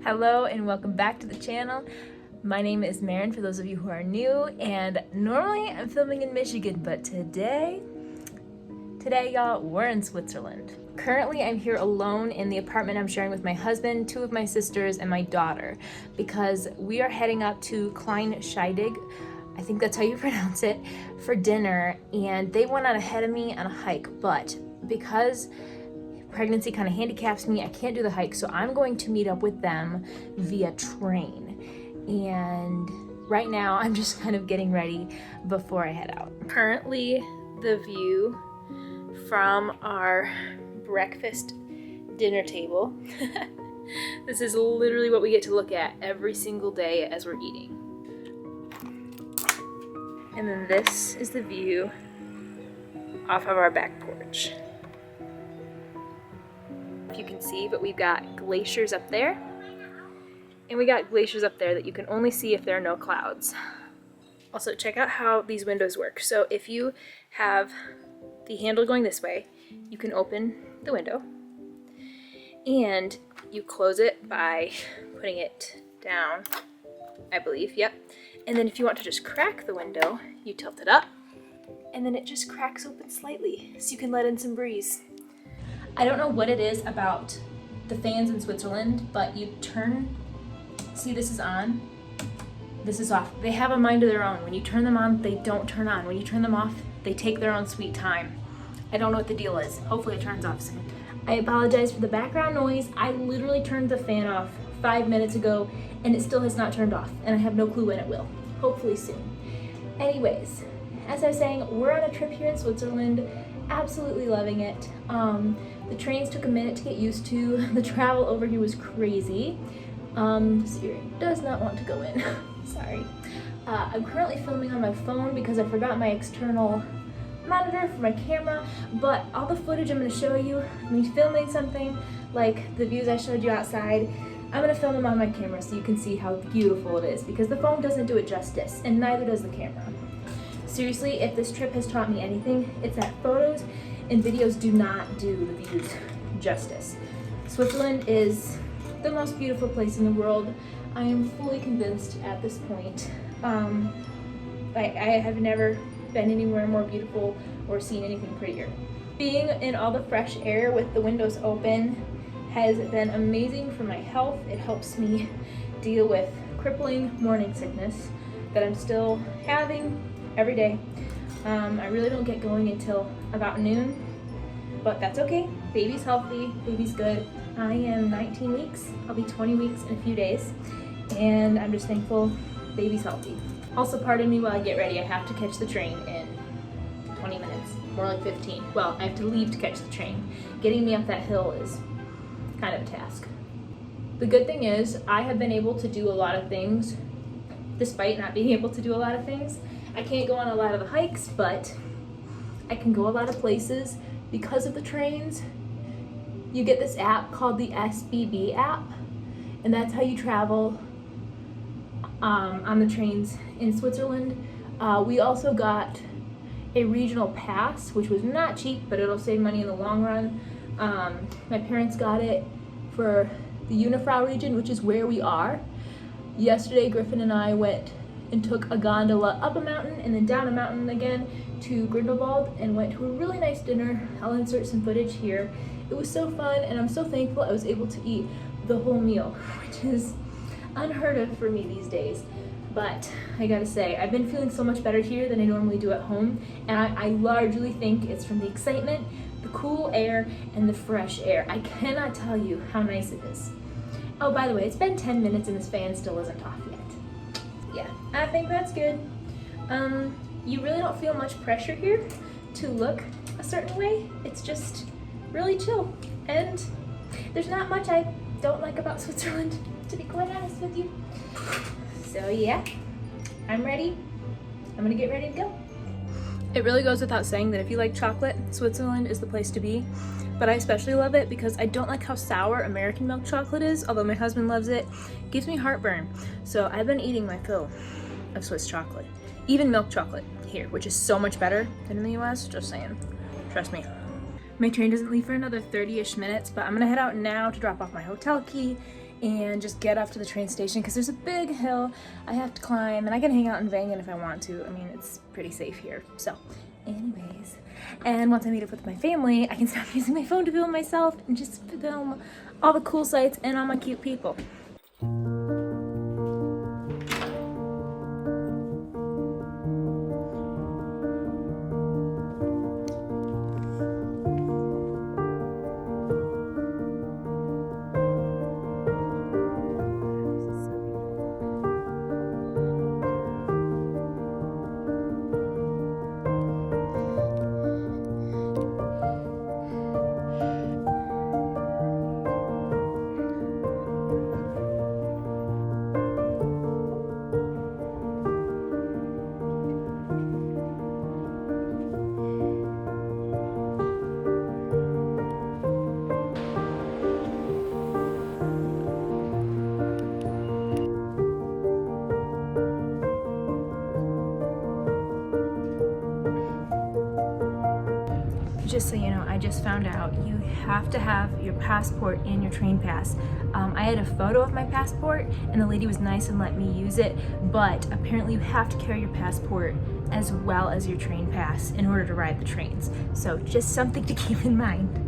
Hello and welcome back to the channel. My name is Maren for those of you who are new, and normally I'm filming in Michigan, but today y'all, we're in Switzerland. Currently I'm here alone in the apartment I'm sharing with my husband, two of my sisters, and my daughter, because we are heading up to Klein Scheidig, I think that's how you pronounce it, for dinner, and they went on ahead of me on a hike, but because pregnancy kind of handicaps me, I can't do the hike, so I'm going to meet up with them via train. And right now I'm just kind of getting ready before I head out. Currently the view from our breakfast dinner table. This is literally what we get to look at every single day as we're eating. And then this is the view off of our back porch. You can see, but we've got glaciers up there, and we got glaciers up there that you can only see if there are no clouds. Also, check out how these windows work. So if you have the handle going this way, you can open the window and you close it by putting it down, I believe, yep. And then if you want to just crack the window, you tilt it up and then it just cracks open slightly so you can let in some breeze. I don't know what it is about the fans in Switzerland, but you turn, see this is on, this is off. They have a mind of their own. When you turn them on, they don't turn on. When you turn them off, they take their own sweet time. I don't know what the deal is. Hopefully it turns off soon. I apologize for the background noise. I literally turned the fan off 5 minutes ago and it still has not turned off, and I have no clue when it will. Hopefully soon. Anyways, as I was saying, we're on a trip here in Switzerland. Absolutely loving it. The trains took a minute to get used to. The travel over here was crazy. Siri does not want to go in. Sorry. I'm currently filming on my phone because I forgot my external monitor for my camera, but all the footage I'm going to show you, me filming something like the views I showed you outside, I'm going to film them on my camera so you can see how beautiful it is, because the phone doesn't do it justice, and neither does the camera. Seriously, if this trip has taught me anything, it's that photos and videos do not do the views justice. Switzerland is the most beautiful place in the world. I am fully convinced at this point. I have never been anywhere more beautiful or seen anything prettier. Being in all the fresh air with the windows open has been amazing for my health. It helps me deal with crippling morning sickness that I'm still having every day. I really don't get going until about noon, but that's okay. Baby's healthy, baby's good. I am 19 weeks. I'll be 20 weeks in a few days, and I'm just thankful baby's healthy. Also, pardon me while I get ready. I have to catch the train in 20 minutes, more like 15. Well, I have to leave to catch the train. Getting me up that hill is kind of a task. The good thing is I have been able to do a lot of things despite not being able to do a lot of things. I can't go on a lot of the hikes, but I can go a lot of places because of the trains. You get this app called the SBB app, and that's how you travel on the trains in Switzerland. We also got a regional pass, which was not cheap, but it'll save money in the long run. My parents got it for the Jungfrau region, which is where we are. Yesterday, Griffin and I went and took a gondola up a mountain and then down a mountain again to Grindelwald and went to a really nice dinner. I'll insert some footage here. It was so fun, and I'm so thankful I was able to eat the whole meal, which is unheard of for me these days. But I gotta say, I've been feeling so much better here than I normally do at home, and I largely think it's from the excitement, the cool air, and the fresh air. I cannot tell you how nice it is. Oh, by the way, it's been 10 minutes and this fan still isn't off yet. Yeah, I think that's good. You really don't feel much pressure here to look a certain way. It's just really chill. And there's not much I don't like about Switzerland, to be quite honest with you. So yeah, I'm ready. I'm gonna get ready to go. It really goes without saying that if you like chocolate, Switzerland is the place to be. But I especially love it because I don't like how sour American milk chocolate is, although my husband loves it. It gives me heartburn. So I've been eating my fill of Swiss chocolate. Even milk chocolate here, which is so much better than in the US, just saying. Trust me. My train doesn't leave for another 30-ish minutes, but I'm gonna head out now to drop off my hotel key and just get off to the train station because there's a big hill I have to climb, and I can hang out in Vangan if I want to. I mean, it's pretty safe here. So, anyways, and once I meet up with my family, I can stop using my phone to film myself and just film all the cool sights and all my cute people. Just so you know, I just found out you have to have your passport and your train pass. I had a photo of my passport and the lady was nice and let me use it, but apparently you have to carry your passport as well as your train pass in order to ride the trains. So just something to keep in mind.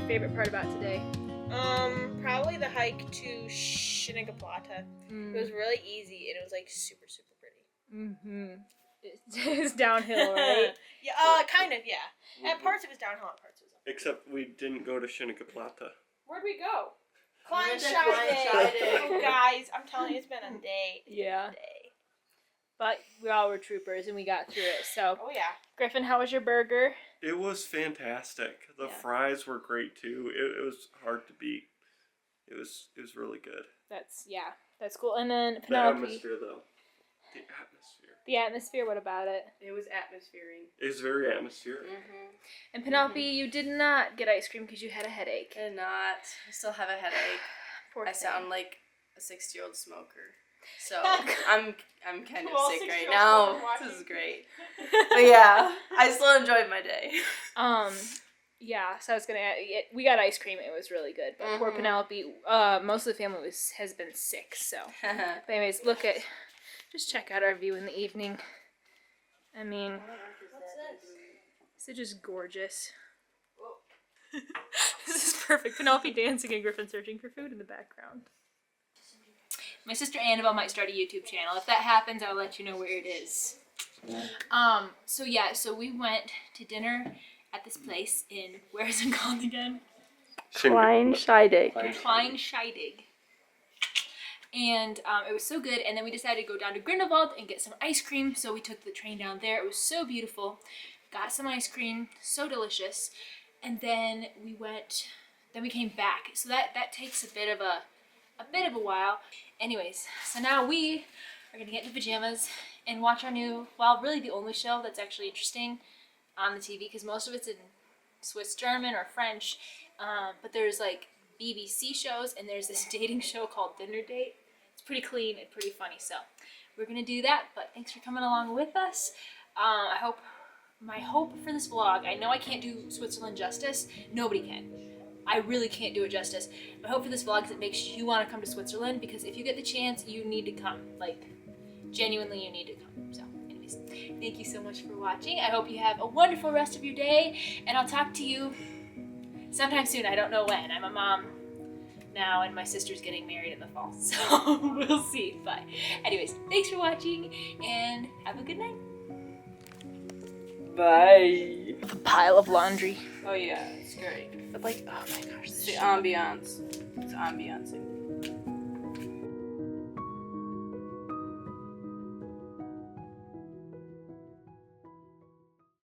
Favorite part about today? Probably the hike to Shinagaplata. It was really easy and it was like super pretty. It's downhill, right? Yeah, kind of, yeah. At parts it was downhill, at parts it was up. Except we didn't go to Shinagaplata. Where'd we go? Klein Day. Oh, guys, I'm telling you, it's been a day. Yeah. But we all were troopers and we got through it. So. Oh yeah. Griffin, how was your burger? It was fantastic. The fries were great too. It was hard to beat. It was really good. That's cool. And then The Penelope. atmosphere though. The atmosphere. The atmosphere, what about it? It was atmosphering. It's very atmospheric. And Penelope, you did not get ice cream because you had a headache. Did not. I still have a headache. Poor I thing. sound like a 60-year-old smoker. So I'm kind of sick right now. This is great. But yeah, I still enjoyed my day. Yeah, so I was gonna add, we got ice cream. It was really good. But poor Penelope, most of the family has been sick. So, but anyways, just check out our view in the evening. I mean, is it just gorgeous? This is perfect. Penelope dancing and Griffin searching for food in the background. My sister Annabelle might start a YouTube channel. If that happens, I'll let you know where it is. So we went to dinner at this place in, where is it called again? Klein Scheidegg. Klein Scheidegg. And it was so good. And then we decided to go down to Grindelwald and get some ice cream. So we took the train down there. It was so beautiful. Got some ice cream, so delicious. And then we came back. So that takes a bit of a while. Anyways, so now we are gonna get into pajamas and watch our new, well, really the only show that's actually interesting on the TV, because most of it's in Swiss German or French. But there's like BBC shows, and there's this dating show called Dinner Date. It's pretty clean and pretty funny, so we're gonna do that. But thanks for coming along with us. My hope for this vlog, I know I can't do Switzerland justice. Nobody can. I really can't do it justice. My hope for this vlog is it makes you want to come to Switzerland, because if you get the chance, you need to come. Like, genuinely, you need to come. So, anyways, thank you so much for watching. I hope you have a wonderful rest of your day, and I'll talk to you sometime soon. I don't know when. I'm a mom now, and my sister's getting married in the fall, so we'll see. But anyways, thanks for watching, and have a good night. Bye. A pile of laundry. Oh yeah, it's great. But like, oh my gosh, It's the ambiance. It's ambiancing.